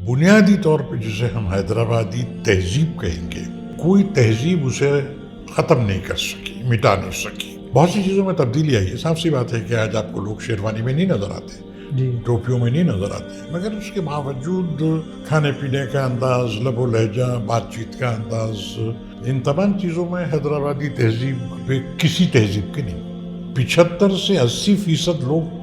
بنیادی طور پہ جسے ہم حیدرآبادی تہذیب کہیں گے، کوئی تہذیب اسے ختم نہیں کر سکی، مٹا نہیں سکی۔ بہت سی چیزوں میں تبدیلی آئی ہے، صاف سی بات ہے کہ آج آپ کو لوگ شیروانی میں نہیں نظر آتے، ٹوپیوں میں نہیں نظر آتے، مگر اس کے باوجود کھانے پینے کا انداز، لب و لہجہ، بات چیت کا انداز، ان تمام چیزوں میں حیدرآبادی تہذیب پہ کسی تہذیب کے نہیں۔ 75 سے 80% لوگ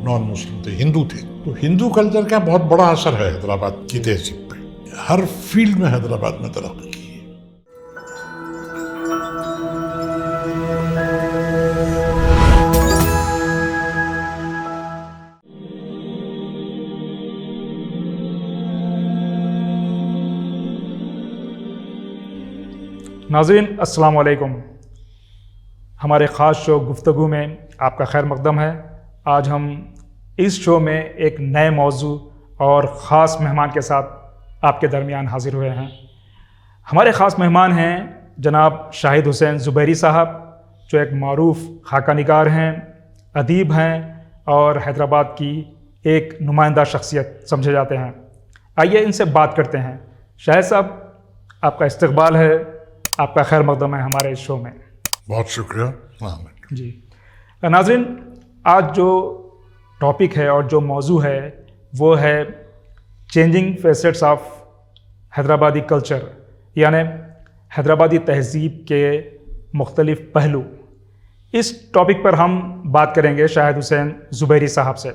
نان مسلم تھے، ہندو تھے، تو ہندو کلچر کا بہت بڑا اثر ہے حیدرآباد کی تہذیب پہ۔ ہر فیلڈ میں حیدرآباد میں ترقی کی ہے۔ ناظرین السلام علیکم، ہمارے خاص شو گفتگو میں آپ کا خیر مقدم ہے۔ آج ہم اس شو میں ایک نئے موضوع اور خاص مہمان کے ساتھ آپ کے درمیان حاضر ہوئے ہیں۔ ہمارے خاص مہمان ہیں جناب شاہد حسین زبیری صاحب، جو ایک معروف خاکہ نگار ہیں، ادیب ہیں اور حیدرآباد کی ایک نمائندہ شخصیت سمجھے جاتے ہیں۔ آئیے ان سے بات کرتے ہیں۔ شاہد صاحب، آپ کا استقبال ہے، آپ کا خیر مقدم ہے ہمارے اس شو میں۔ بہت شکریہ۔ السلام علیکم۔ جی ناظرین، آج جو ٹاپک ہے اور جو موضوع ہے وہ ہے changing facets of Hyderabadi culture, یعنی حیدرآبادی تہذیب کے مختلف پہلو۔ اس ٹاپک پر ہم بات کریں گے شاہد حسین زبیری صاحب سے۔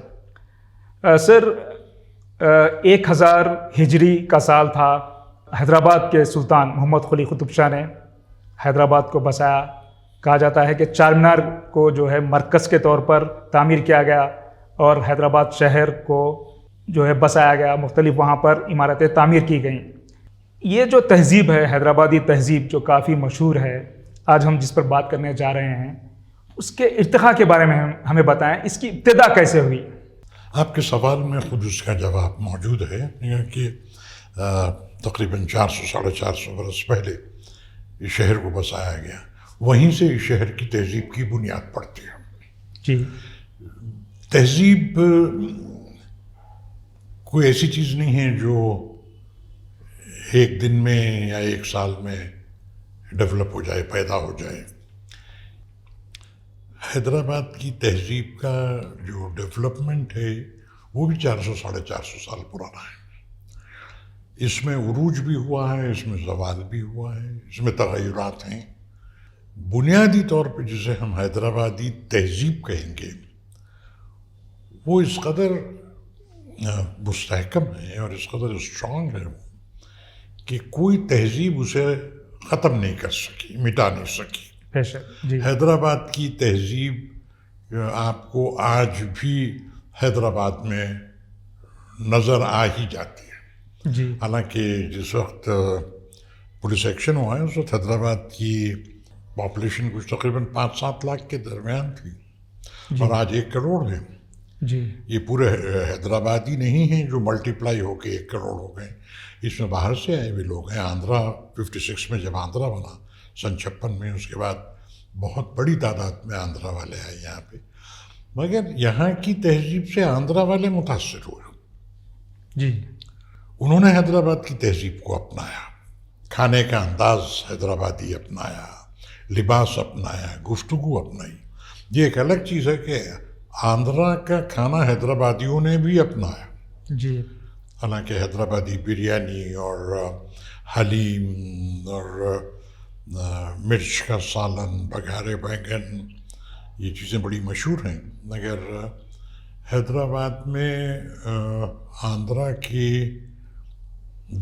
سر، 1000 ہجری کا سال تھا، حیدرآباد کے سلطان محمد قلی قطب شاہ نے حیدرآباد کو بسایا۔ کہا جاتا ہے کہ چار مینار کو جو ہے مرکز کے طور پر تعمیر کیا گیا اور حیدرآباد شہر کو جو ہے بسایا گیا، مختلف وہاں پر عمارتیں تعمیر کی گئیں۔ یہ جو تہذیب ہے، حیدرآبادی تہذیب، جو کافی مشہور ہے، آج ہم جس پر بات کرنے جا رہے ہیں، اس کے ارتقاء کے بارے میں ہمیں بتائیں، اس کی ابتدا کیسے ہوئی؟ آپ کے سوال میں خود اس کا جواب موجود ہے، کہ تقریباً 400-450 برس پہلے اس شہر کو بسایا گیا، وہیں سے اس شہر کی تہذیب کی بنیاد پڑتی ہے۔ جی، تہذیب کوئی ایسی چیز نہیں ہے جو ایک دن میں یا ایک سال میں ڈیولپ ہو جائے، پیدا ہو جائے۔ حیدرآباد کی تہذیب کا جو ڈیولپمنٹ ہے وہ بھی 400-450 سال پرانا ہے۔ اس میں عروج بھی ہوا ہے، اس میں زوال بھی ہوا ہے، اس میں تغیرات ہیں۔ بنیادی طور پہ جسے ہم حیدرآبادی تہذیب کہیں گے، وہ اس قدر مستحکم ہے اور اس قدر اسٹرانگ ہے کہ کوئی تہذیب اسے ختم نہیں کر سکی، مٹا نہیں سکی۔ جی، حیدرآباد کی تہذیب آپ کو آج بھی حیدرآباد میں نظر آ ہی جاتی ہے۔ جی، حالانکہ جس وقت پولیس ایکشن ہوا ہے اس وقت حیدرآباد کی پاپولیشن کچھ تقریباً 5-7 لاکھ کے درمیان تھی، اور آج 1 کروڑ ہے۔ جی، یہ پورے حیدرآبادی نہیں ہیں جو ملٹی پلائی ہو کے 1 کروڑ ہو گئے، اس میں باہر سے آئے ہوئے لوگ ہیں۔ آندھرا 56 میں جب آندھرا بنا، سن 56 میں، اس کے بعد بہت بڑی تعداد میں آندھرا والے آئے یہاں پہ، مگر یہاں کی تہذیب سے آندھرا والے متاثر ہوئے۔ جی، انہوں نے حیدرآباد کی تہذیب کو اپنایا، کھانے کا انداز حیدرآبادی اپنایا، لباس اپنایا، گفتگو اپنائی۔ یہ ایک الگ چیز ہے کہ آندھرا کا کھانا حیدرآبادیوں نے بھی اپنایا۔ جی، حالانکہ حیدرآبادی بریانی اور حلیم اور مرچ کا سالن، بگھارے بیگن، یہ چیزیں بڑی مشہور ہیں، مگر حیدرآباد میں آندھرا کے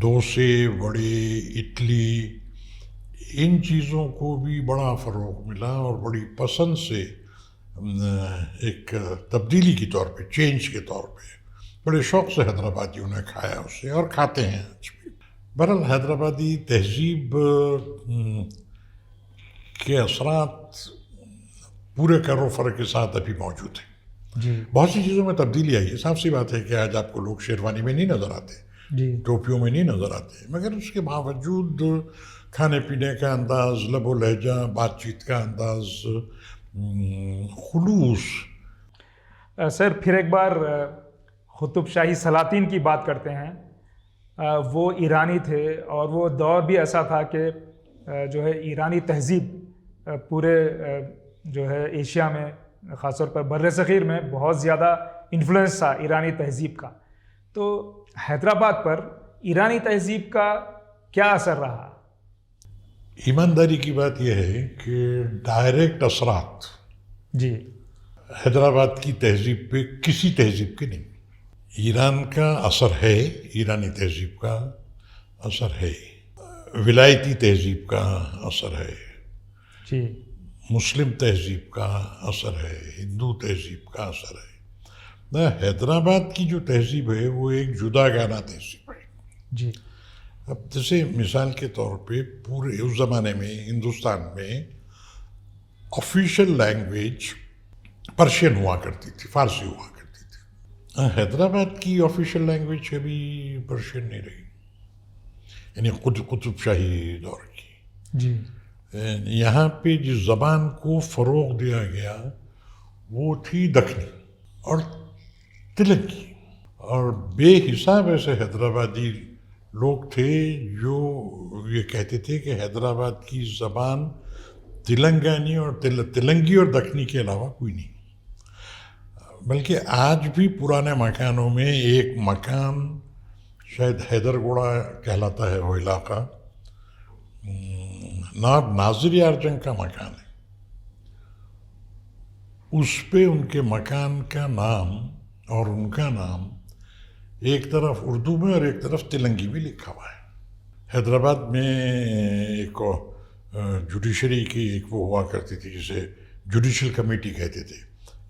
ڈوسے، وڑے، اڈلی، ان چیزوں کو بھی بڑا فروغ ملا اور بڑی پسند سے ایک تبدیلی کے طور پہ، چینج کے طور پہ بڑے شوق سے حیدرآبادیوں نے کھایا اسے اور کھاتے ہیں آج بھی۔ بہرحال حیدرآبادی تہذیب کے اثرات پورے کر و فر کے ساتھ ابھی موجود ہیں۔ جی، بہت سی چیزوں میں تبدیلی آئی ہے، صاف سی بات ہے کہ آج آپ کو لوگ شیروانی میں نہیں نظر آتے، جی، ٹوپیوں میں نہیں نظر آتے، مگر اس کے باوجود کھانے پینے کا انداز، لب و لہجہ، بات چیت کا انداز، خلوص۔ سر، پھر ایک بار قطب شاہی سلاطین کی بات کرتے ہیں۔ وہ ایرانی تھے، اور وہ دور بھی ایسا تھا کہ جو ہے ایرانی تہذیب پورے جو ہے ایشیا میں، خاص طور پر بر صغیر میں بہت زیادہ انفلوئنس تھا ایرانی تہذیب کا. تو حیدرآباد پر ایرانی تہذیب کا کیا اثر رہا؟ ایمانداری کی بات یہ ہے کہ ڈائریکٹ اثرات جی حیدرآباد کی تہذیب پہ کسی تہذیب کے نہیں. ایران کا اثر ہے، ایرانی تہذیب کا اثر ہے، ولایتی تہذیب کا اثر ہے، جی مسلم تہذیب کا اثر ہے، ہندو تہذیب کا اثر ہے. حیدرآباد کی جو تہذیب ہے وہ ایک جدا گانا تہذیب ہے. جی اب جیسے مثال کے طور پہ پورے اس زمانے میں ہندوستان میں آفیشیل لینگویج پرشین ہوا کرتی تھی، فارسی ہوا کرتی تھی. حیدرآباد کی آفیشیل لینگویج ابھی پرشین نہیں رہی، یعنی قطب شاہی دور کی. جی یہاں پہ جس زبان کو فروغ دیا گیا وہ تھی دکنی اور تلنگی، اور بے حساب ایسے حیدرآبادی لوگ تھے جو یہ کہتے تھے کہ حیدرآباد کی زبان تلنگانی اور تلنگی اور دکنی کے علاوہ کوئی نہیں. بلکہ آج بھی پرانے مکانوں میں ایک مکان شاید حیدر گوڑا کہلاتا ہے وہ علاقہ، نواب ناظر یار جنگ کا مکان ہے، اس پہ ان کے مکان کا نام اور ان کا نام ایک طرف اردو میں اور ایک طرف تلنگی میں لکھا ہوا ہے. حیدرآباد میں ایک جوڈیشری کی ایک وہ ہوا کرتی تھی جسے جوڈیشل کمیٹی کہتے تھے.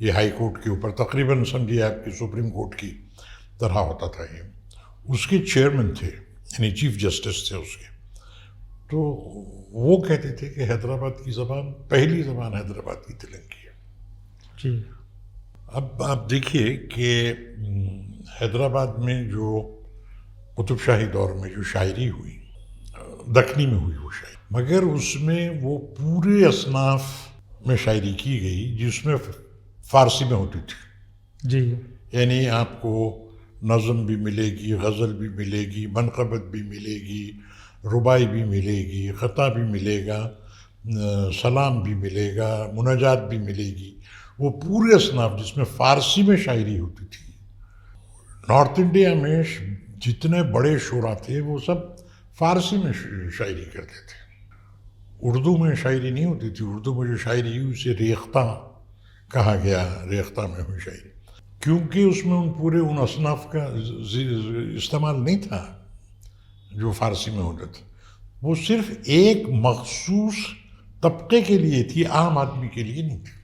یہ ہائی کورٹ کے اوپر تقریباً سمجھیے آپ کی سپریم کورٹ کی طرح ہوتا تھا. یہ اس کے چیئرمین تھے، یعنی چیف جسٹس تھے اس کے. تو وہ کہتے تھے کہ حیدرآباد کی زبان، پہلی زبان حیدرآباد کی تلنگی ہے. جی اب آپ دیکھیے کہ حیدرآباد میں جو قطب شاہی دور میں جو شاعری ہوئی، دکنی میں ہوئی وہ شاعری، مگر اس میں وہ پورے اصناف میں شاعری کی گئی جس میں فارسی میں ہوتی تھی. جی یعنی آپ کو نظم بھی ملے گی، غزل بھی ملے گی، منقبت بھی ملے گی، ربائی بھی ملے گی، خطا بھی ملے گا، سلام بھی ملے گا، مناجات بھی ملے گی. وہ پورے اصناف جس میں فارسی میں شاعری ہوتی تھی. نارتھ انڈیا میں جتنے بڑے شعراء تھے وہ سب فارسی میں شاعری کرتے تھے. اردو میں شاعری نہیں ہوتی تھی. اردو میں جو شاعری ہوئی اسے ریختہ کہا گیا، ریختہ میں ہوئی شاعری، کیونکہ اس میں ان اصناف کا استعمال نہیں تھا جو فارسی میں ہوتا تھا. وہ صرف ایک مخصوص طبقے کے لیے تھی، عام آدمی کے لیے نہیں تھی.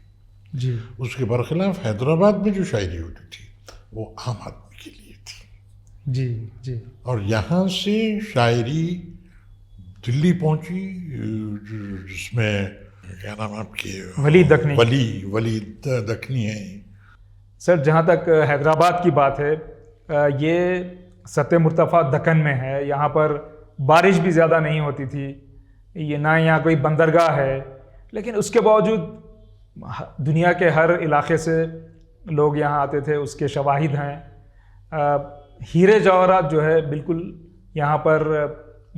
جی اس کے برخلاف حیدرآباد میں جو شاعری ہوتی تھی وہ عام آدمی کے لیے تھی. جی جی اور یہاں سے شاعری دلی پہنچی، جس میں کیا نام آپ کے ولی دکنی. ولی دکنی ہے. سر جہاں تک حیدرآباد کی بات ہے، یہ سطح مرتفع دکن میں ہے. یہاں پر بارش بھی زیادہ نہیں ہوتی تھی، یہ نہ یہاں کوئی بندرگاہ ہے، لیکن اس کے باوجود دنیا کے ہر علاقے سے لوگ یہاں آتے تھے. اس کے شواہد ہیں. ہیرے جواہرات جو ہے بالکل یہاں پر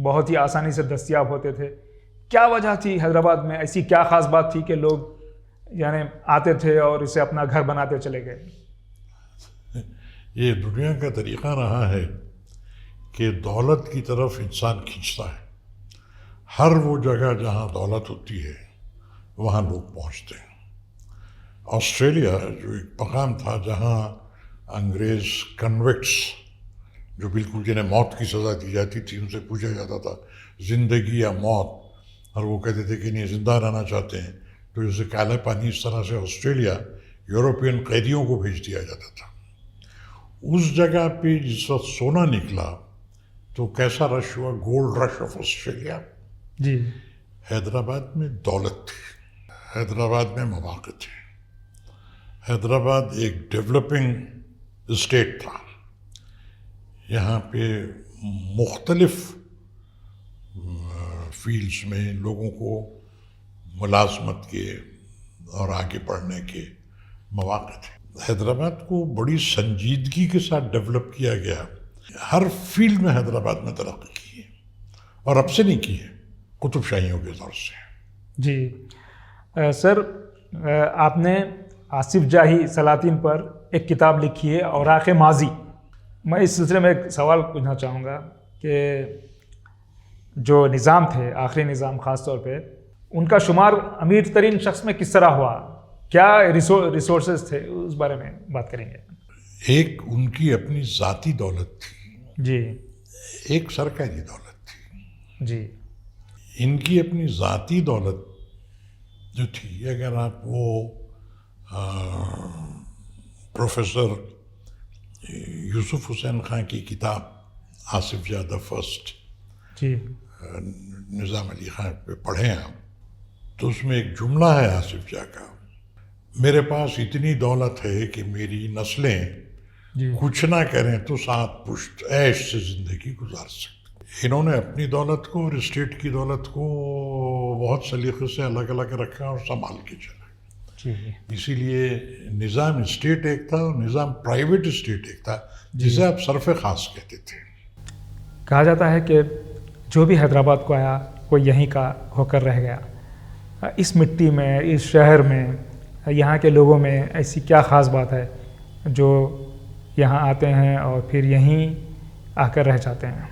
بہت ہی آسانی سے دستیاب ہوتے تھے. کیا وجہ تھی حیدرآباد میں؟ ایسی کیا خاص بات تھی کہ لوگ یعنی آتے تھے اور اسے اپنا گھر بناتے چلے گئے؟ یہ دنیا کا طریقہ رہا ہے کہ دولت کی طرف انسان کھینچتا ہے. ہر وہ جگہ جہاں دولت ہوتی ہے وہاں لوگ پہنچتے ہیں. آسٹریلیا جو ایک مقام تھا جہاں انگریز کنوکٹس جو بالکل جنہیں موت کی سزا دی جاتی تھی، ان سے پوچھا جاتا تھا زندگی یا موت، اور وہ کہتے تھے کہ نہیں زندہ رہنا چاہتے ہیں، تو جیسے کالا پانی اس طرح سے آسٹریلیا یورپین قیدیوں کو بھیج دیا جاتا تھا. اس جگہ پہ جس وقت سونا نکلا تو کیسا رش ہوا، گولڈ رش آف آسٹریلیا. جی حیدرآباد میں دولت تھی، حیدرآباد میں مواقع تھے. حیدرآباد ایک ڈیولپنگ اسٹیٹ تھا. یہاں پہ مختلف فیلڈز میں لوگوں کو ملازمت کے اور آگے بڑھنے کے مواقع تھے. حیدرآباد کو بڑی سنجیدگی کے ساتھ ڈیولپ کیا گیا. ہر فیلڈ میں حیدرآباد میں ترقی کی ہے، اور اب سے نہیں کی ہے، قطب شاہیوں کے دور سے۔ جی سر، آپ نے آصف جاہی سلاطین پر ایک کتاب لکھی ہے اوراق ماضی۔ میں اس سلسلے میں ایک سوال پوچھنا چاہوں گا کہ جو نظام تھے، آخری نظام خاص طور پہ، ان کا شمار امیر ترین شخص میں کس طرح ہوا؟ کیا ریسورسز تھے؟ اس بارے میں بات کریں گے۔ ایک ان کی اپنی ذاتی دولت تھی، جی ایک سرکاری دولت تھی۔ جی ان کی اپنی ذاتی دولت جو تھی، اگر آپ وہ پروفیسر یوسف حسین خان کی کتاب آصف جاہ دی فرسٹ، جی نظام علی خان پہ پڑھیں آپ، تو اس میں ایک جملہ ہے آصف جاہ کا، میرے پاس اتنی دولت ہے کہ میری نسلیں جی کچھ نہ کریں تو 7 پشت عیش سے زندگی گزار سکتے۔ انہوں نے اپنی دولت کو اور اسٹیٹ کی دولت کو بہت سلیقے سے الگ الگ رکھا اور سنبھال کے چلے۔ جی اسی لیے نظام اسٹیٹ ایک تھا اور نظام پرائیویٹ اسٹیٹ ایک تھا، جسے آپ صرف خاص کہتے تھے۔ کہا جاتا ہے کہ جو بھی حیدرآباد کو آیا وہ یہیں کا ہو کر رہ گیا۔ اس مٹی میں، اس شہر میں، یہاں کے لوگوں میں ایسی کیا خاص بات ہے جو یہاں آتے ہیں اور پھر یہیں آ کر رہ جاتے ہیں؟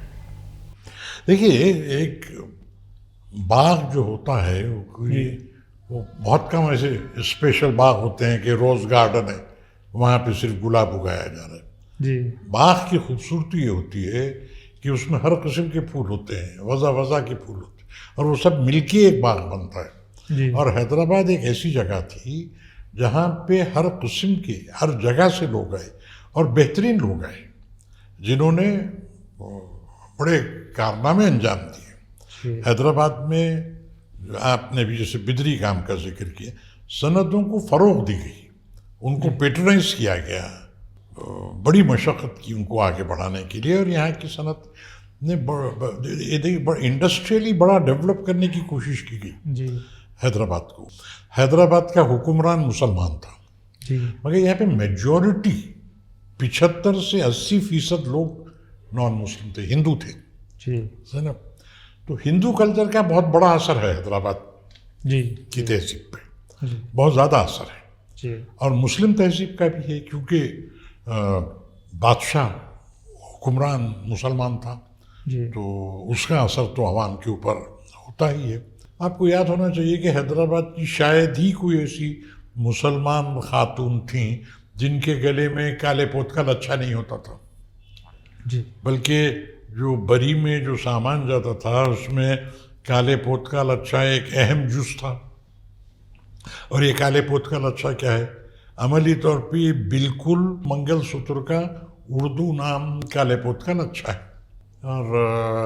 دیکھیے، ایک باغ جو ہوتا ہے وہ بہت کم ایسے اسپیشل باغ ہوتے ہیں کہ روز گارڈن ہے، وہاں پہ صرف گلاب اگایا جا رہا ہے۔ جی باغ کی خوبصورتی یہ ہوتی ہے کہ اس میں ہر قسم کے پھول ہوتے ہیں، وضع کے پھول ہوتے ہیں، اور وہ سب مل کے ایک باغ بنتا ہے۔ جی اور حیدرآباد ایک ایسی جگہ تھی جہاں پہ ہر قسم کے، ہر جگہ سے لوگ آئے، اور بہترین لوگ آئے جنہوں نے بڑے کارنامے انجام دیے۔ جی حیدرآباد میں آپ نے بھی جیسے بدری کام کا ذکر کیا، صنعتوں کو فروغ دی گئی، ان کو پیٹرنائز کیا گیا، بڑی مشقت کی ان کو آگے بڑھانے کے لیے، اور یہاں کی صنعت نے انڈسٹریلی بڑا ڈیولپ کرنے کی کوشش کی گئی جی حیدرآباد کو۔ حیدرآباد کا حکمران مسلمان تھا، جی مگر یہاں پہ میجورٹی 75 سے 80% لوگ نان مسلم تھے، ہندو تھے، جی ہے نا؟ تو ہندو کلچر کا بہت بڑا اثر ہے حیدرآباد جی کی تہذیب پہ، جی بہت زیادہ اثر ہے، جی اور مسلم تہذیب کا بھی ہے، کیونکہ بادشاہ حکمران مسلمان تھا، جی تو اس کا اثر تو عوام کے اوپر ہوتا ہی ہے۔ آپ کو یاد ہونا چاہیے کہ حیدرآباد کی شاید ہی کوئی ایسی مسلمان خاتون تھیں جن کے گلے میں کالے پوت کا لچھا نہیں ہوتا تھا، جی بلکہ جو بری میں جو سامان جاتا تھا اس میں کالے پوت کا لچھا ایک اہم جز تھا۔ اور یہ کالے پوت کا لچھا کیا ہے؟ عملی طور پہ یہ بالکل منگل سوتر کا اردو نام کالے پوت کا لچھا ہے۔ اور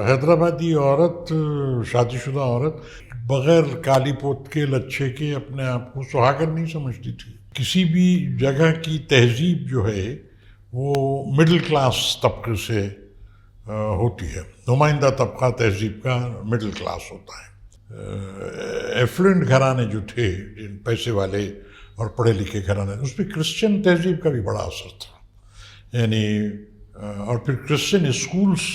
حیدرآبادی عورت، شادی شدہ عورت، بغیر کالی پوت کے لچھے کے اپنے آپ کو سہاگن نہیں سمجھتی تھی۔ کسی بھی جگہ کی تہذیب جو ہے وہ مڈل کلاس طبقے سے ہوتی ہے، نمائندہ طبقہ تہذیب کا مڈل کلاس ہوتا ہے۔ ایفلوئنٹ گھرانے جو تھے، جن پیسے والے اور پڑھے لکھے گھرانے، اس پہ کرسچن تہذیب کا بھی بڑا اثر تھا، یعنی اور پھر کرسچن اسکولس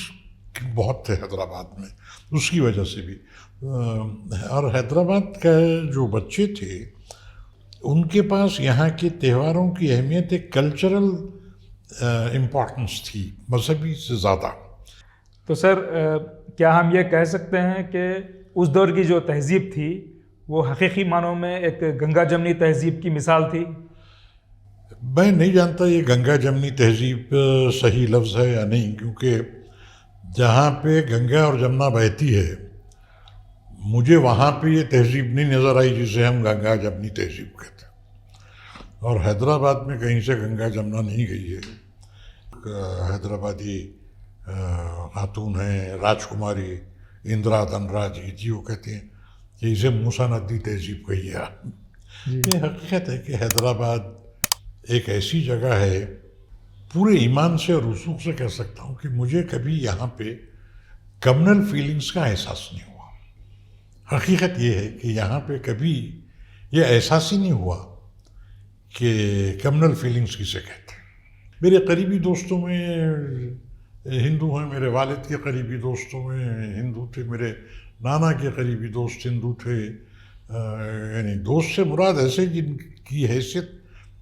بہت تھے حیدرآباد میں، اس کی وجہ سے بھی۔ اور حیدرآباد کا جو بچے تھے ان کے پاس یہاں کے تہواروں کی اہمیت ایک کلچرل امپورٹنس تھی، مذہبی سے زیادہ۔ تو سر، کیا ہم یہ کہہ سکتے ہیں کہ اس دور کی جو تہذیب تھی وہ حقیقی معنوں میں ایک گنگا جمنی تہذیب کی مثال تھی؟ میں نہیں جانتا یہ گنگا جمنی تہذیب صحیح لفظ ہے یا نہیں، کیونکہ جہاں پہ گنگا اور جمنا بہتی ہے مجھے وہاں پہ یہ تہذیب نہیں نظر آئی جسے ہم گنگا جمنی تہذیب کہتے ہیں، اور حیدرآباد میں کہیں سے گنگا جمنا نہیں گئی ہے۔ حیدرآبادی خاتون ہیں راج کماری اندرا دھنراج جی، وہ کہتے ہیں کہ اسے موسیٰ ندی تہذیب کہی ہے۔ یہ حقیقت ہے کہ حیدرآباد ایک ایسی جگہ ہے، پورے ایمان سے اور رسوخ سے کہہ سکتا ہوں کہ مجھے کبھی یہاں پہ کمیونل فیلنگز کا احساس نہیں ہوا۔ حقیقت یہ ہے کہ یہاں پہ کبھی یہ احساس ہی نہیں ہوا کہ کمیونل فیلنگز کسے کہتے ہیں۔ میرے قریبی دوستوں میں ہندو ہیں، میرے والد کے قریبی دوستوں میں ہندو تھے، میرے نانا کے قریبی دوست ہندو تھے، یعنی دوست سے مراد ایسے جن کی حیثیت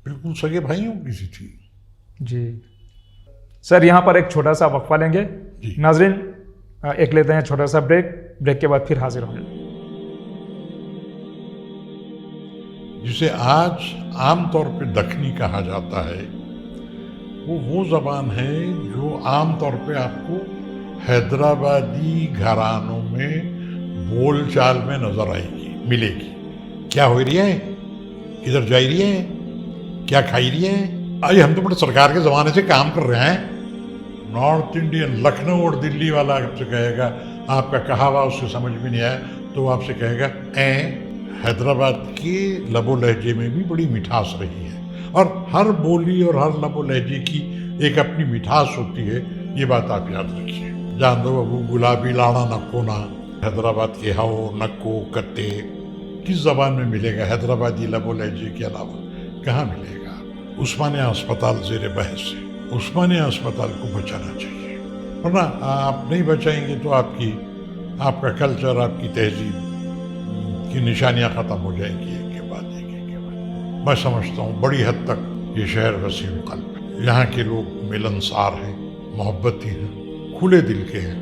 بالکل سگے بھائیوں کی سی تھی. جی سر، یہاں پر ایک چھوٹا سا وقفہ لیں گے. جی. ناظرین ایک لیتے ہیں چھوٹا سا بریک کے بعد پھر حاضر ہوں گے. جسے آج عام طور پہ دکنی کہا جاتا ہے، وہ زبان ہے جو عام طور پہ آپ کو حیدرآبادی گھرانوں میں بول چال میں نظر آئے گی، ملے گی. کیا ہو رہی ہے، کدھر جائی رہی ہے، کیا کھائی رہی ہے. آئیے ہم تو بڑے سرکار کے زمانے سے کام کر رہے ہیں. نارتھ انڈین لکھنؤ اور دلی والا آپ سے کہے گا، آپ کا کہا ہوا اس سے سمجھ میں نہیں آیا تو وہ آپ سے کہے گا حیدرآباد کے لب و لہجے میں بھی بڑی مٹھاس رہی ہے، اور ہر بولی اور ہر لب و لہجے کی ایک اپنی مٹھاس ہوتی ہے. یہ بات آپ یاد رکھیے. جان دو بابو گلابی لاڑا نکونا، حیدرآباد کے ہاؤ نکو کتے کس زبان میں ملے گا؟ حیدرآبادی لب و لہجے کے علاوہ کہاں ملے گا؟ عثمانیہ اسپتال زیر بحث ہے. عثمانیہ اسپتال کو بچانا چاہیے، ورنہ آپ نہیں بچائیں گے تو آپ کا کلچر، آپ کی تہذیب کی نشانیاں ختم ہو جائیں گی ایک کے بعد ایک. میں سمجھتا ہوں بڑی حد تک یہ شہر وسیع قلب ہے. یہاں کے لوگ ملنسار ہیں، محبتی ہیں، کھلے دل کے ہیں.